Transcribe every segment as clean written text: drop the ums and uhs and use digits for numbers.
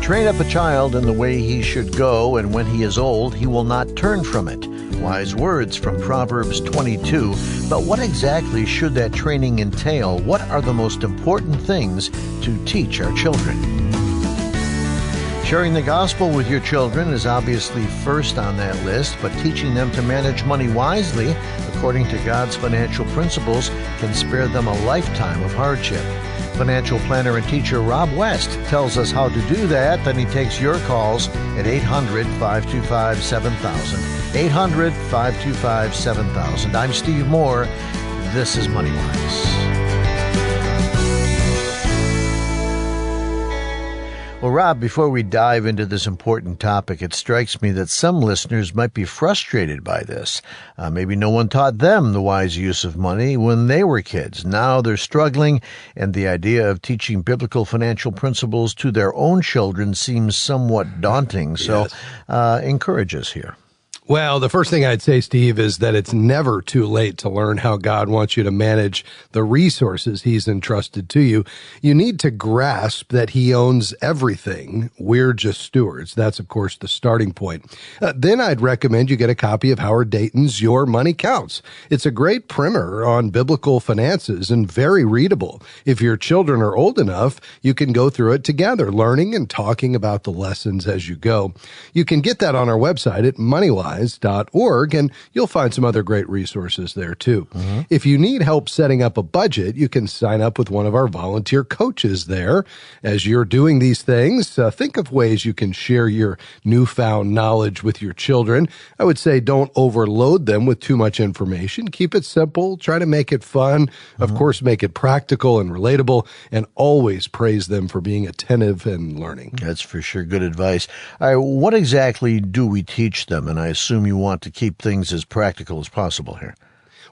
Train up a child in the way he should go, and when he is old, he will not turn from it. Wise words from Proverbs 22. But what exactly should that training entail? What are the most important things to teach our children? Sharing the gospel with your children is obviously first on that list, but teaching them to manage money wisely, according to God's financial principles, can spare them a lifetime of hardship. Financial planner and teacher Rob West tells us how to do that. Then he takes your calls at 800-525-7000. 800-525-7000. I'm Steve Moore. This is MoneyWise. Well, Rob, before we dive into this important topic, it strikes me that some listeners might be frustrated by this. Maybe no one taught them the wise use of money when they were kids. Now they're struggling, and the idea of teaching biblical financial principles to their own children seems somewhat daunting. So encourage us here. Well, the first thing I'd say, Steve, is that it's never too late to learn how God wants you to manage the resources he's entrusted to you. You need to grasp that he owns everything. We're just stewards. That's, of course, the starting point. Then I'd recommend you get a copy of Howard Dayton's Your Money Counts. It's a great primer on biblical finances and very readable. If your children are old enough, you can go through it together, learning and talking about the lessons as you go. You can get that on our website at MoneyWise.org, and you'll find some other great resources there too. If you need help setting up a budget, you can sign up with one of our volunteer coaches there. As you're doing these things, think of ways you can share your newfound knowledge with your children. I would say don't overload them with too much information. Keep it simple. Try to make it fun. Of course, make it practical and relatable, and always praise them for being attentive and learning. That's for sure good advice. All right, what exactly do we teach them? And I assume you want to keep things as practical as possible here.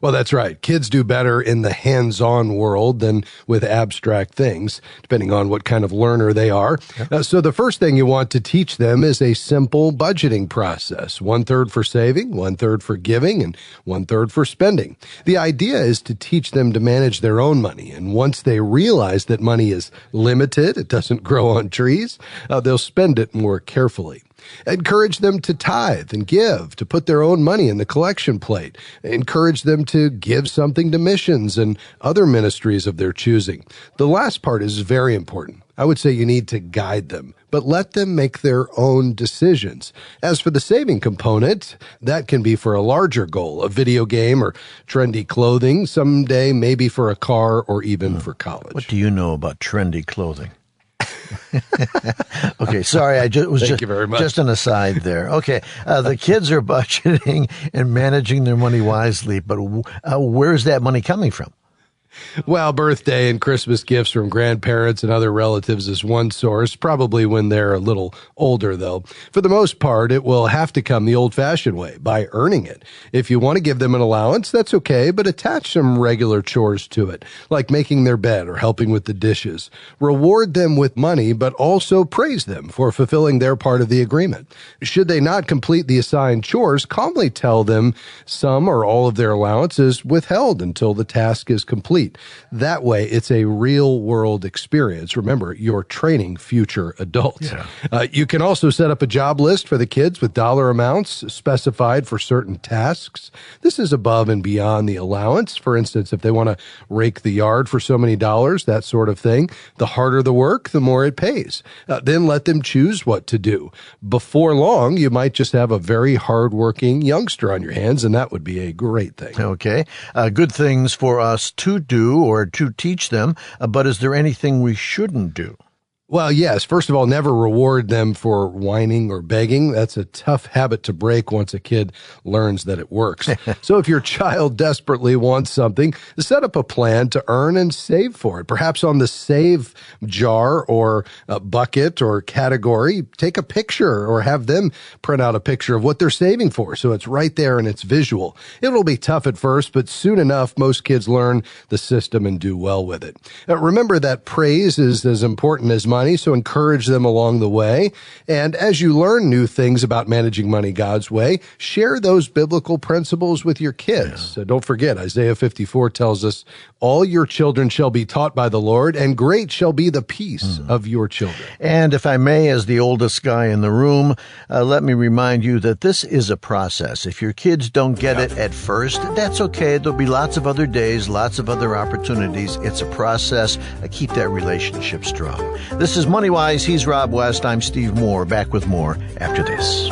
Well, that's right. Kids do better in the hands-on world than with abstract things, depending on what kind of learner they are. So the first thing you want to teach them is a simple budgeting process. 1/3 for saving, 1/3 for giving, and 1/3 for spending. The idea is to teach them to manage their own money. And once they realize that money is limited, it doesn't grow on trees, they'll spend it more carefully. Encourage them to tithe and give, to put their own money in the collection plate. Encourage them to give something to missions and other ministries of their choosing. The last part is very important. I would say you need to guide them, but let them make their own decisions. As for the saving component, that can be for a larger goal, a video game or trendy clothing, someday maybe for a car or even for college. What do you know about trendy clothing? Okay, sorry, Thank you very much. Just an aside there. Okay, the kids are budgeting and managing their money wisely, but where's that money coming from? Well, birthday and Christmas gifts from grandparents and other relatives is one source, probably when they're a little older, though. For the most part, it will have to come the old-fashioned way, by earning it. If you want to give them an allowance, that's okay, but attach some regular chores to it, like making their bed or helping with the dishes. Reward them with money, but also praise them for fulfilling their part of the agreement. Should they not complete the assigned chores, calmly tell them some or all of their allowance is withheld until the task is complete. That way, it's a real-world experience. Remember, you're training future adults. You can also set up a job list for the kids with dollar amounts specified for certain tasks. This is above and beyond the allowance. For instance, if they want to rake the yard for so many dollars, that sort of thing, the harder the work, the more it pays. Then let them choose what to do. Before long, you might just have a very hardworking youngster on your hands, and that would be a great thing. Okay. Good things for us to do or to teach them, but is there anything we shouldn't do? Well, yes. First of all, never reward them for whining or begging. That's a tough habit to break once a kid learns that it works. So if your child desperately wants something, set up a plan to earn and save for it. Perhaps on the save jar or a bucket or category, take a picture or have them print out a picture of what they're saving for. So it's right there and it's visual. It'll be tough at first, but soon enough, most kids learn the system and do well with it. Remember that praise is as important as money. money, so encourage them along the way. And as you learn new things about managing money God's way, share those biblical principles with your kids. Yeah. So don't forget, Isaiah 54 tells us, all your children shall be taught by the Lord, and great shall be the peace of your children. And if I may, as the oldest guy in the room, let me remind you that this is a process. If your kids don't get it at first, that's okay. There'll be lots of other days, lots of other opportunities. It's a process. Keep that relationship strong. This is MoneyWise. He's Rob West. I'm Steve Moore. Back with more after this.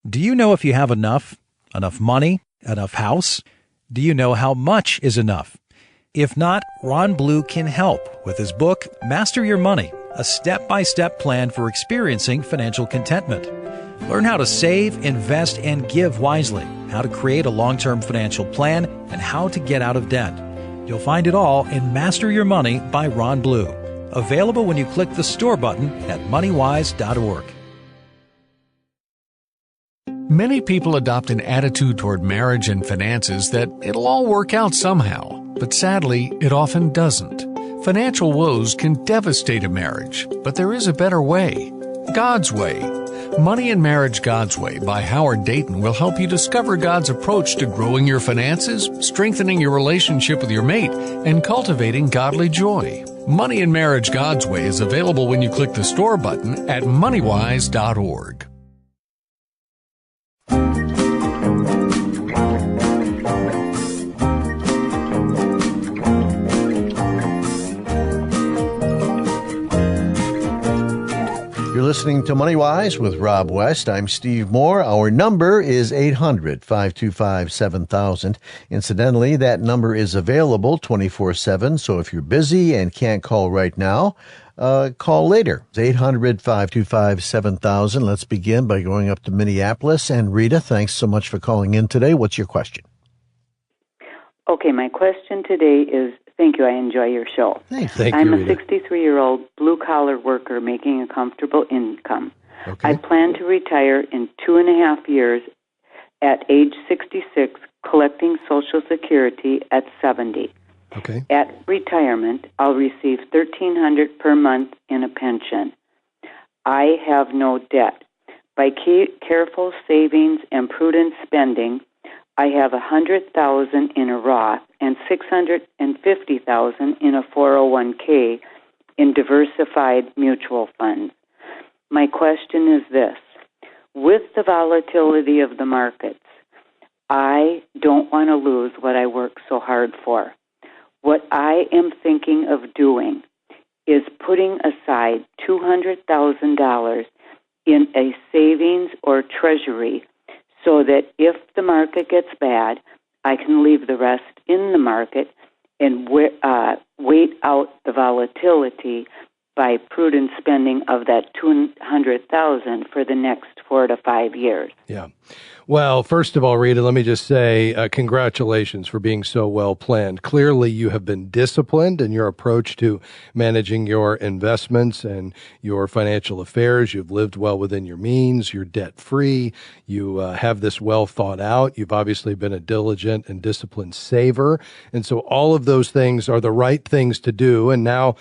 Do you know if you have enough money, enough house? Do you know how much is enough? If not, Ron Blue can help with his book, Master Your Money, a step-by-step plan for experiencing financial contentment. Learn how to save, invest, and give wisely, how to create a long-term financial plan, and how to get out of debt. You'll find it all in Master Your Money by Ron Blue. Available when you click the store button at MoneyWise.org. Many people adopt an attitude toward marriage and finances that it'll all work out somehow, but sadly, it often doesn't. Financial woes can devastate a marriage, but there is a better way. God's Way. Money and Marriage God's Way by Howard Dayton will help you discover God's approach to growing your finances, strengthening your relationship with your mate, and cultivating godly joy. Money and Marriage God's Way is available when you click the store button at MoneyWise.org. You're listening to MoneyWise with Rob West. I'm Steve Moore. Our number is 800-525-7000. Incidentally, that number is available 24/7, so if you're busy and can't call right now, call later. It's 800-525-7000. Let's begin by going up to Minneapolis. And Rita, thanks so much for calling in today. What's your question? Okay, my question today is, thank you, I enjoy your show. Thank you. I'm a 63-year-old blue-collar worker making a comfortable income. Okay. I plan to retire in 2.5 years at age 66, collecting Social Security at 70. Okay. At retirement, I'll receive $1,300 per month in a pension. I have no debt. By careful savings and prudent spending, I have $100,000 in a Roth and $650,000 in a 401k in diversified mutual funds. My question is this. With the volatility of the markets, I don't want to lose what I work so hard for. What I am thinking of doing is putting aside $200,000 in a savings or treasury so that if the market gets bad, I can leave the rest in the market and wait out the volatility by prudent spending of that $200,000 for the next 4 to 5 years. Yeah. Well, first of all, Rita, let me just say congratulations for being so well planned. Clearly, you have been disciplined in your approach to managing your investments and your financial affairs. You've lived well within your means. You're debt-free. You have this well thought out. You've obviously been a diligent and disciplined saver. And so all of those things are the right things to do. And now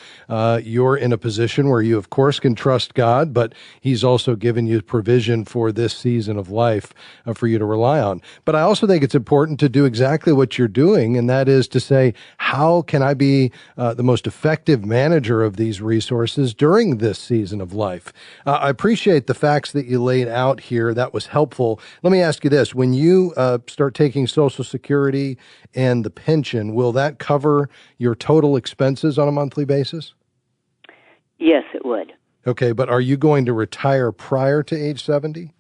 you're in a position where you, of course, can trust God, but He's also given you provision for this season of life for you to rely on. But I also think it's important to do exactly what you're doing, and that is to say, how can I be the most effective manager of these resources during this season of life? I appreciate the facts that you laid out here. That was helpful. Let me ask you this. When you start taking Social Security and the pension, will that cover your total expenses on a monthly basis? Yes, it would. Okay, but are you going to retire prior to age 70?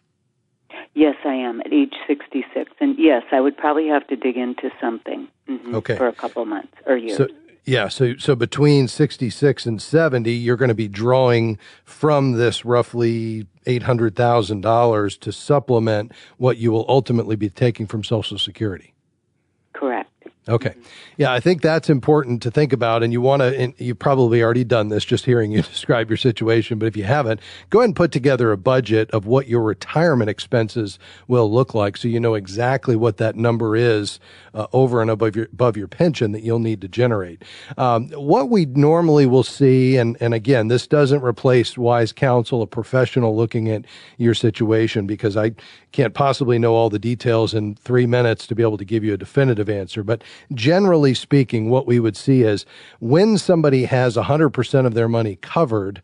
Yes, I am at age 66. And yes, I would probably have to dig into something for a couple of months or years. So between 66 and 70, you're going to be drawing from this roughly $800,000 to supplement what you will ultimately be taking from Social Security. Correct. Okay. Yeah, I think that's important to think about. And you want to, and you've probably already done this just hearing you describe your situation. But if you haven't, go ahead and put together a budget of what your retirement expenses will look like so you know exactly what that number is over and above your pension that you'll need to generate. What we normally will see, and again, this doesn't replace wise counsel, a professional looking at your situation, because I can't possibly know all the details in 3 minutes to be able to give you a definitive answer. But generally speaking, what we would see is when somebody has 100% of their money covered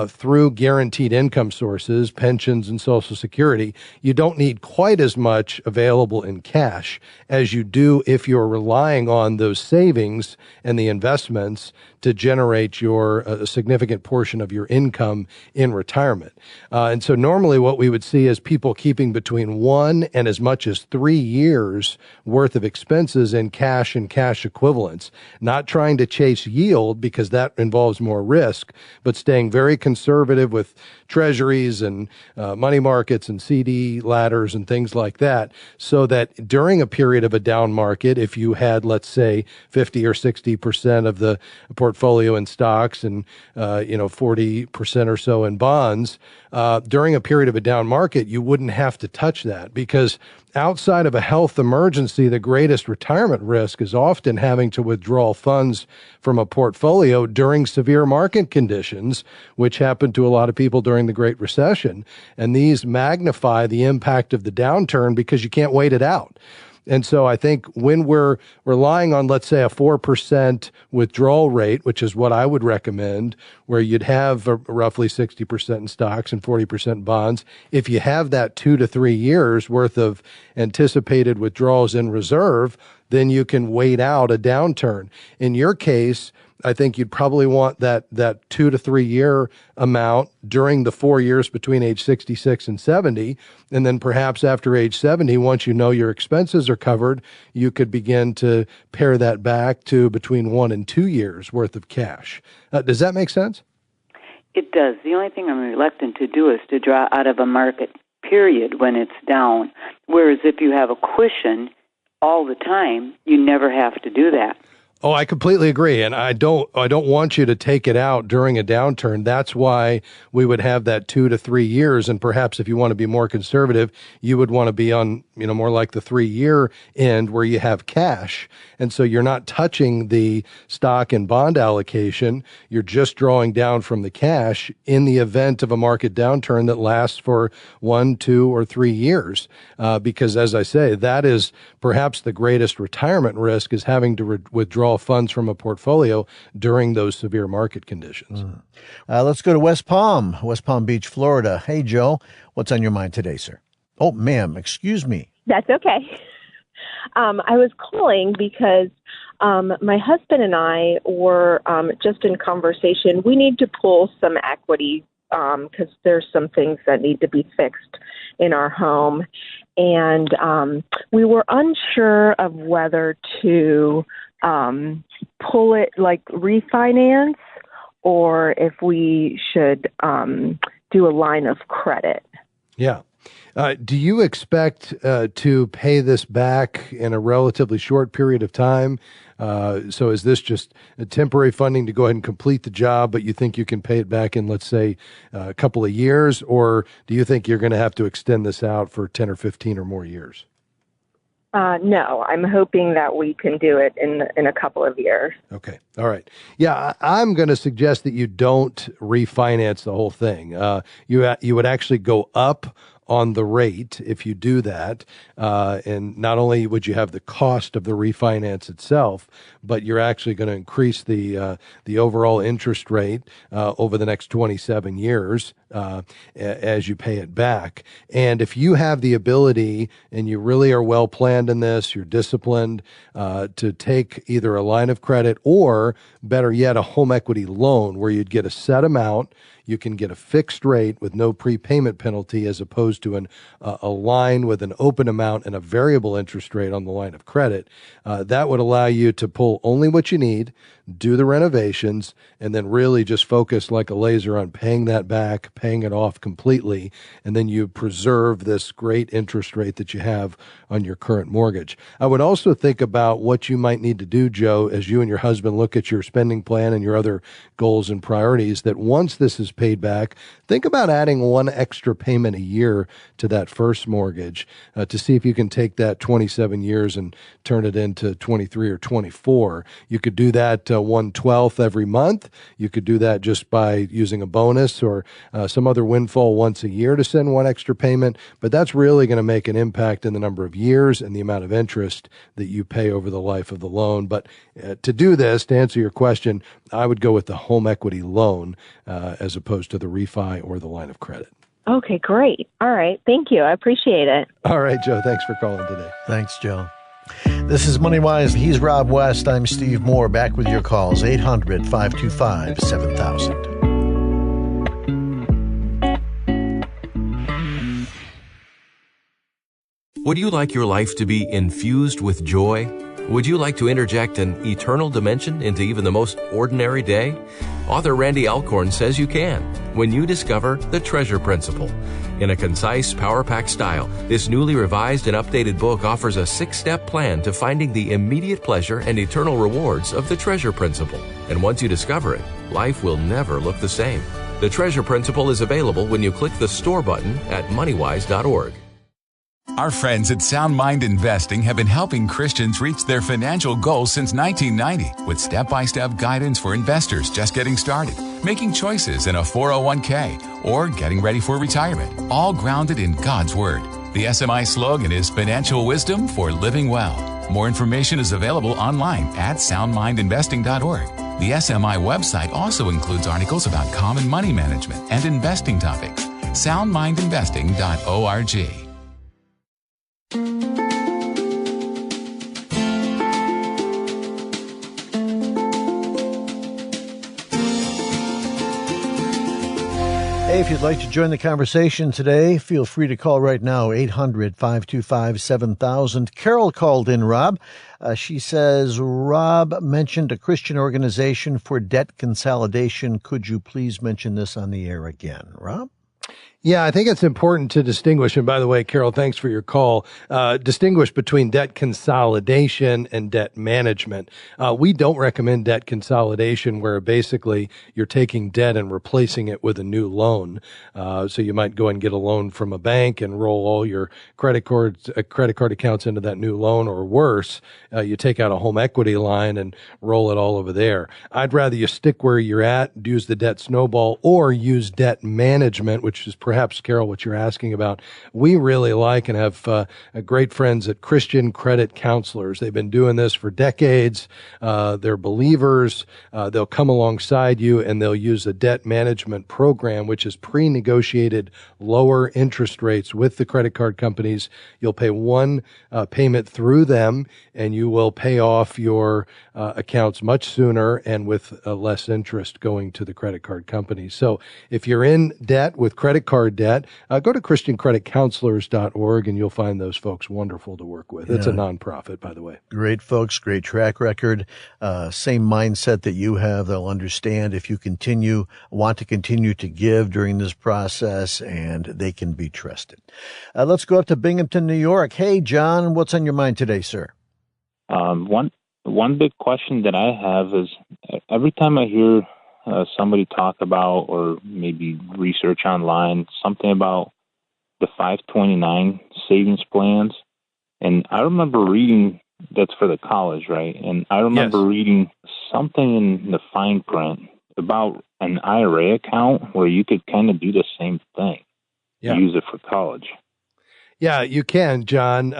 through guaranteed income sources, pensions and Social Security, you don't need quite as much available in cash as you do if you're relying on those savings and the investments to generate a significant portion of your income in retirement. And so normally what we would see is people keeping between 1 and as much as 3 years worth of expenses in cash and cash equivalents, not trying to chase yield because that involves more risk, but staying very conservative with treasuries and money markets and CD ladders and things like that, so that during a period of a down market, if you had, let's say, 50 or 60% of the portfolio in stocks and 40% or so in bonds, during a period of a down market, you wouldn't have to touch that, because outside of a health emergency, the greatest retirement risk is often having to withdraw funds from a portfolio during severe market conditions, which happened to a lot of people during the Great Recession. And these magnify the impact of the downturn because you can't wait it out. And so I think when we're relying on, let's say, a 4% withdrawal rate, which is what I would recommend, where you'd have roughly 60% in stocks and 40% in bonds, if you have that 2 to 3 years worth of anticipated withdrawals in reserve, then you can wait out a downturn. In your case, I think you'd probably want that 2 to 3 year amount during the 4 years between age 66 and 70. And then perhaps after age 70, once you know your expenses are covered, you could begin to pare that back to between 1 and 2 years worth of cash. Does that make sense? It does. The only thing I'm reluctant to do is to draw out of a market period when it's down. Whereas if you have a cushion all the time, you never have to do that. Oh, I completely agree. And I don't want you to take it out during a downturn. That's why we would have that 2 to 3 years. And perhaps if you want to be more conservative, you would want to be on, more like the 3-year end where you have cash. And so you're not touching the stock and bond allocation. You're just drawing down from the cash in the event of a market downturn that lasts for 1, 2, or 3 years. Because as I say, that is perhaps the greatest retirement risk, is having to withdraw funds from a portfolio during those severe market conditions. Let's go to West Palm Beach, Florida. Hey, Joe, what's on your mind today, sir? Oh, ma'am, excuse me. That's okay. I was calling because my husband and I were just in conversation. We need to pull some equity because there's some things that need to be fixed in our home. And we were unsure of whether to pull it, like refinance, or if we should do a line of credit. Yeah. Do you expect to pay this back in a relatively short period of time? So is this just a temporary funding to go ahead and complete the job, but you think you can pay it back in, let's say, a couple of years? Or do you think you're going to have to extend this out for 10 or 15 or more years? No, I'm hoping that we can do it in a couple of years. Okay. All right. Yeah, I'm going to suggest that you don't refinance the whole thing. You would actually go up on the rate if you do that. And not only would you have the cost of the refinance itself, but you're actually going to increase the overall interest rate over the next 27 years as you pay it back. And if you have the ability and you really are well planned in this, you're disciplined to take either a line of credit or, better yet, a home equity loan where you'd get a set amount, you can get a fixed rate with no prepayment penalty as opposed opposed to a line with an open amount and a variable interest rate on the line of credit. That would allow you to pull only what you need, do the renovations, and then really just focus like a laser on paying that back, paying it off completely, and then you preserve this great interest rate that you have on your current mortgage. I would also think about what you might need to do, Joe, as you and your husband look at your spending plan and your other goals and priorities, that once this is paid back, think about adding one extra payment a year to that first mortgage to see if you can take that 27 years and turn it into 23 or 24. You could do that 1/12 every month. You could do that just by using a bonus or some other windfall once a year to send one extra payment. But that's really going to make an impact in the number of years and the amount of interest that you pay over the life of the loan. But to do this, to answer your question, I would go with the home equity loan as opposed to the refi or the line of credit. Okay, great. All right. Thank you. I appreciate it. All right, Joe. Thanks for calling today. Thanks, Joe. This is MoneyWise. He's Rob West. I'm Steve Moore. Back with your calls, 800-525-7000. Would you like your life to be infused with joy? Would you like to interject an eternal dimension into even the most ordinary day? Author Randy Alcorn says you can when you discover the Treasure Principle. In a concise, power-packed style, this newly revised and updated book offers a 6-step plan to finding the immediate pleasure and eternal rewards of the Treasure Principle. And once you discover it, life will never look the same. The Treasure Principle is available when you click the store button at MoneyWise.org. Our friends at Sound Mind Investing have been helping Christians reach their financial goals since 1990 with step-by-step guidance for investors just getting started, making choices in a 401k, or getting ready for retirement, all grounded in God's Word. The SMI slogan is Financial Wisdom for Living Well. More information is available online at soundmindinvesting.org. The SMI website also includes articles about common money management and investing topics. soundmindinvesting.org. Hey, if you'd like to join the conversation today, feel free to call right now, 800-525-7000. Carol called in, Rob. She says, Rob mentioned a Christian organization for debt consolidation. Could you please mention this on the air again? Rob? Yeah, I think it's important to distinguish, and by the way, Carol, thanks for your call, distinguish between debt consolidation and debt management. We don't recommend debt consolidation where basically you're taking debt and replacing it with a new loan. So you might go and get a loan from a bank and roll all your credit card accounts into that new loan, or worse, you take out a home equity line and roll it all over there. I'd rather you stick where you're at, use the debt snowball, or use debt management, which is perhaps, Carol, what you're asking about. We really like and have great friends at Christian Credit Counselors. They've been doing this for decades. They're believers. They'll come alongside you and they'll use a debt management program, which is pre-negotiated lower interest rates with the credit card companies. You'll pay one payment through them, and you will pay off your accounts much sooner and with less interest going to the credit card companies. So if you're in debt with credit card debt, go to ChristianCreditCounselors.org and you'll find those folks wonderful to work with. It's a nonprofit, by the way. Great folks, great track record, same mindset that you have. They'll understand if you want to continue to give during this process, and they can be trusted. Let's go up to Binghamton, New York. Hey, John, what's on your mind today, sir? One big question that I have is every time I hear somebody talk about, or maybe research online, something about the 529 savings plans. And I remember reading, that's for the college, right? And I remember reading something in the fine print about an IRA account where you could kind of do the same thing. Use it for college. Yeah, you can, John.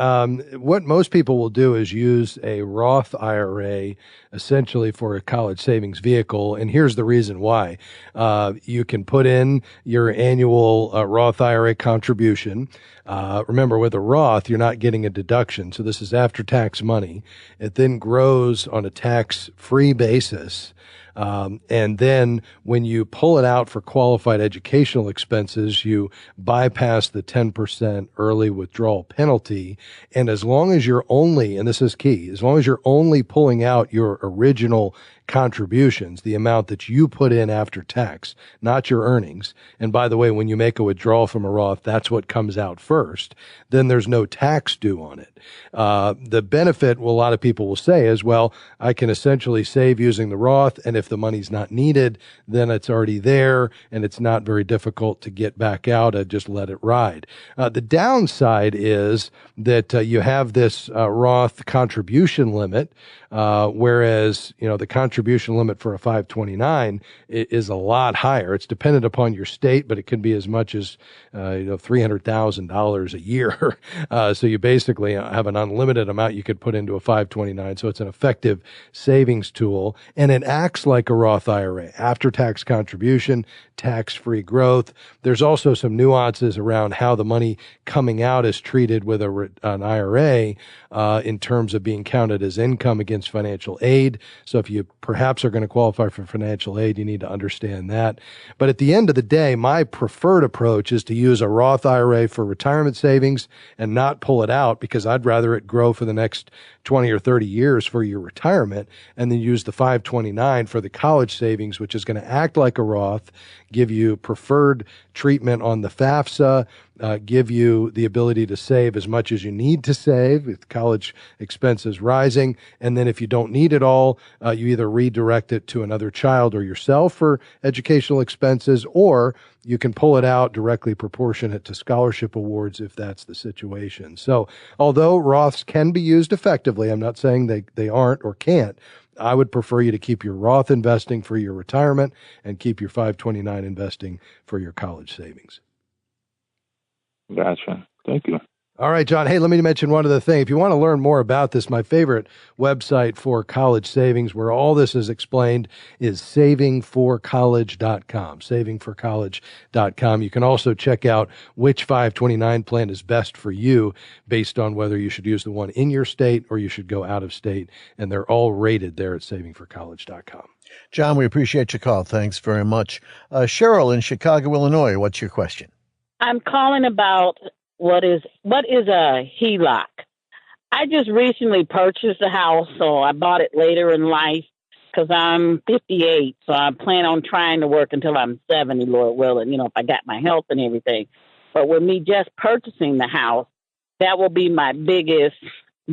What most people will do is use a Roth IRA essentially for a college savings vehicle. And here's the reason why. You can put in your annual Roth IRA contribution. Remember, with a Roth, you're not getting a deduction. So this is after-tax money. It then grows on a tax-free basis. And then when you pull it out for qualified educational expenses, you bypass the 10% early withdrawal penalty. And as long as you're only, and this is key, as long as you're only pulling out your original contributions, the amount that you put in after tax, not your earnings. And by the way, when you make a withdrawal from a Roth, that's what comes out first. Then there's no tax due on it. The benefit, well, a lot of people will say is, well, I can essentially save using the Roth, and if the money's not needed, then it's already there, and it's not very difficult to get back out. I just let it ride. The downside is that you have this Roth contribution limit, whereas, the contribution limit for a 529 is a lot higher. It's dependent upon your state, but it can be as much as, $300,000 a year. So you basically have an unlimited amount you could put into a 529. So it's an effective savings tool, and it acts like a Roth IRA. After-tax contribution, tax-free growth. There's also some nuances around how the money coming out is treated with an IRA in terms of being counted as income against financial aid. So if you perhaps are going to qualify for financial aid, you need to understand that. But at the end of the day, my preferred approach is to use a Roth IRA for retirement savings and not pull it out, because I'd rather it grow for the next 20 or 30 years for your retirement, and then use the 529 for the college savings, which is going to act like a Roth, give you preferred treatment on the FAFSA, give you the ability to save as much as you need to save with college expenses rising. And then if you don't need it all, you either redirect it to another child or yourself for educational expenses, or you can pull it out directly proportionate to scholarship awards if that's the situation. So although Roths can be used effectively, I'm not saying they aren't or can't, I would prefer you to keep your Roth investing for your retirement and keep your 529 investing for your college savings. Gotcha. Thank you. All right, John. Hey, let me mention one other thing. If you want to learn more about this, my favorite website for college savings, where all this is explained, is savingforcollege.com. Savingforcollege.com. You can also check out which 529 plan is best for you based on whether you should use the one in your state or you should go out of state. And they're all rated there at savingforcollege.com. John, we appreciate your call. Thanks very much. Cheryl in Chicago, Illinois, what's your question? I'm calling about what is a HELOC. I just recently purchased a house, so I bought it later in life because I'm 58, so I plan on trying to work until I'm 70, Lord willing, if I got my health and everything. But with me just purchasing the house, that will be my biggest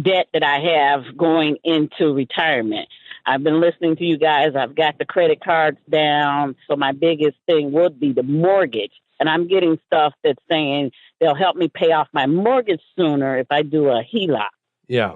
debt that I have going into retirement. I've been listening to you guys. I've got the credit cards down, so my biggest thing would be the mortgage. And I'm getting stuff that's saying they'll help me pay off my mortgage sooner if I do a HELOC. Yeah.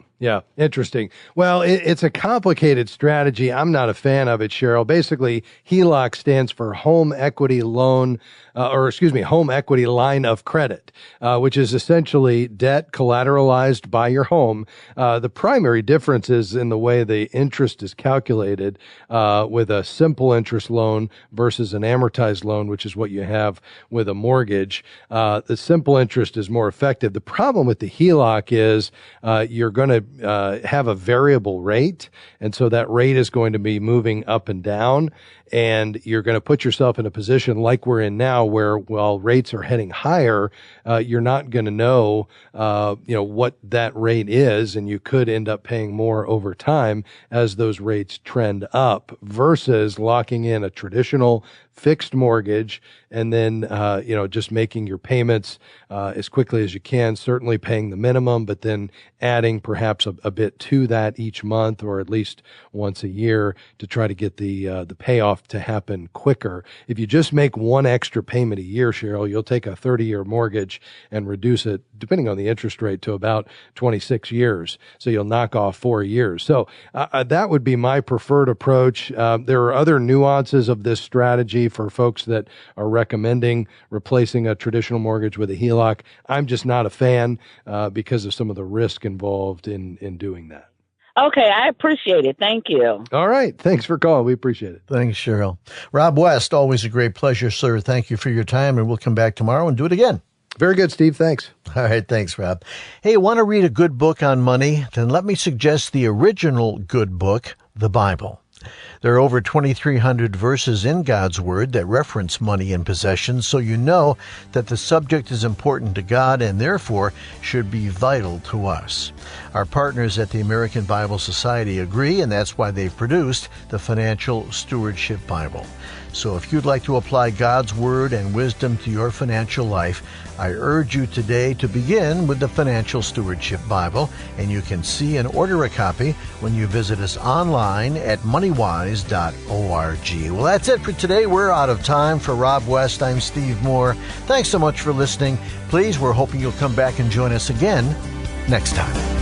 Interesting. Well, it's a complicated strategy. I'm not a fan of it, Cheryl. Basically, HELOC stands for Home Equity Home Equity Line of Credit, which is essentially debt collateralized by your home. The primary difference is in the way the interest is calculated, with a simple interest loan versus an amortized loan, which is what you have with a mortgage. The simple interest is more effective. The problem with the HELOC is you're going to have a variable rate, and so that rate is going to be moving up and down, and you're going to put yourself in a position like we're in now, where while rates are heading higher, you're not going to know, what that rate is, and you could end up paying more over time as those rates trend up, versus locking in a traditional fixed mortgage and then, just making your payments as quickly as you can, certainly paying the minimum, but then adding perhaps a bit to that each month, or at least once a year, to try to get the payoff to happen quicker. If you just make one extra payment a year, Cheryl, you'll take a 30-year mortgage and reduce it, depending on the interest rate, to about 26 years. So you'll knock off 4 years. So that would be my preferred approach. There are other nuances of this strategy for folks that are recommending replacing a traditional mortgage with a HELOC. I'm just not a fan because of some of the risk involved in doing that. Okay, I appreciate it. Thank you. All right. Thanks for calling. We appreciate it. Thanks, Cheryl. Rob West, always a great pleasure, sir. Thank you for your time, and we'll come back tomorrow and do it again. Very good, Steve. Thanks. All right. Thanks, Rob. Hey, want to read a good book on money? Then let me suggest the original good book, the Bible. There are over 2,300 verses in God's Word that reference money and possessions, so you know that the subject is important to God and therefore should be vital to us. Our partners at the American Bible Society agree, and that's why they've produced the Financial Stewardship Bible. So if you'd like to apply God's Word and wisdom to your financial life, I urge you today to begin with the Financial Stewardship Bible, and you can see and order a copy when you visit us online at MoneyWise.org. Well, that's it for today. We're out of time. For Rob West, I'm Steve Moore. Thanks so much for listening. Please, we're hoping you'll come back and join us again next time.